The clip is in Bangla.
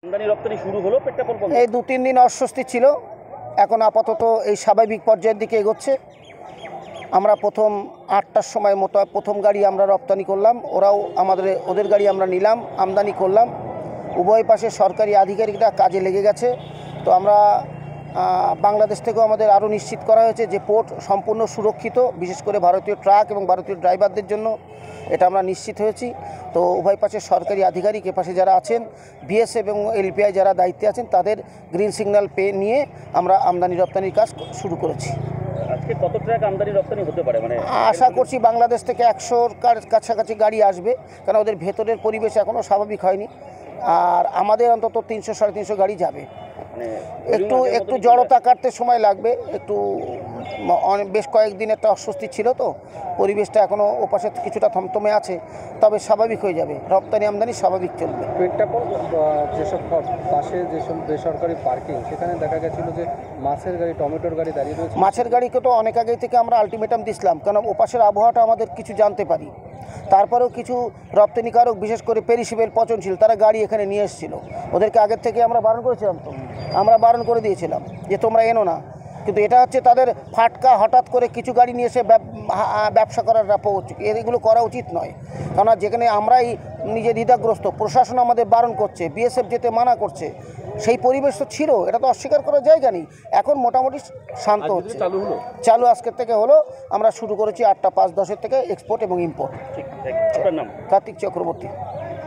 আমদানি রপ্তানি শুরু হলো, পেট্রাপোল বন্ধ। এই 2-3 দিন অস্বস্তি ছিল, এখন আপাতত এই স্বাভাবিক পর্যায়ের দিকে এগোচ্ছে। আমরা প্রথম 8টার সময় মতো প্রথম গাড়ি আমরা রপ্তানি করলাম, ওদের গাড়ি আমরা নিলাম, আমদানি করলাম। উভয় পাশে সরকারি আধিকারিকরা কাজে লেগে গেছে। তো আমরা বাংলাদেশ থেকেও আমাদের আরও নিশ্চিত করা হয়েছে যে পোর্ট সম্পূর্ণ সুরক্ষিত, বিশেষ করে ভারতীয় ট্রাক এবং ভারতীয় ড্রাইভারদের জন্য এটা আমরা নিশ্চিত হয়েছি। তো উভয় পাশে সরকারি আধিকারিক এপাশে যারা আছেন, বিএসএফ এবং এলপিআই যারা দায়িত্বে আছেন, তাদের গ্রিন সিগন্যাল পেয়ে নিয়ে আমরা আমদানি রপ্তানির কাজ শুরু করেছি। আজকে কত ট্রাক আমদানি রপ্তানি হতে পারে? মানে আশা করছি বাংলাদেশ থেকে 100-র কাছাকাছি গাড়ি আসবে, কারণ ওদের ভেতরের পরিবেশ এখনও স্বাভাবিক হয়নি। আর আমাদের অন্তত 300-350 গাড়ি যাবে। একটু জড়তা কাটতে সময় লাগবে, বেশ কয়েকদিন একটা অস্বস্তি ছিল, তো পরিবেশটা এখনও ওপাশে কিছুটা থমথমে আছে, তবে স্বাভাবিক হয়ে যাবে, রপ্তানি আমদানি স্বাভাবিক চলবে। পেট্রাপোল যেসব পাশে যেসব বেসরকারি পার্কিং, সেখানে দেখা গেছিলো যে মাছের গাড়ি, টমেটোর গাড়ি দাঁড়িয়ে রয়েছে। মাছের গাড়িকে তো অনেক আগেই থেকে আমরা আলটিমেটাম দিছিলাম, কারণ ওপাশের আবহাওয়াটা আমাদের কিছু জানতে পারি। তারপরেও কিছু রপ্তানিকারক, বিশেষ করে পেরিসেবল পচনশীল, তারা গাড়ি এখানে নিয়ে এসেছিল। ওদেরকে আগের থেকে আমরা বারণ করেছিলাম, তো আমরা বারণ করে দিয়েছিলাম যে তোমরা এনো না। কিন্তু এটা হচ্ছে তাদের ফাটকা, হঠাৎ করে কিছু গাড়ি নিয়ে এসে ব্যবসা করার এগুলো করা উচিত নয়। কেননা যেখানে আমরাই নিজে দ্বিধাগ্রস্ত, প্রশাসন আমাদের বারণ করছে, বিএসএফ যেতে মানা করছে, সেই পরিবেশ তো ছিল, এটা তো অস্বীকার করার জায়গা নেই। এখন মোটামুটি শান্ত হচ্ছে, চালু আজকের থেকে হলো। আমরা শুরু করেছি 8টা 5-10 থেকে এক্সপোর্ট এবং ইম্পোর্ট। আপনার নাম? কার্তিক চক্রবর্তী।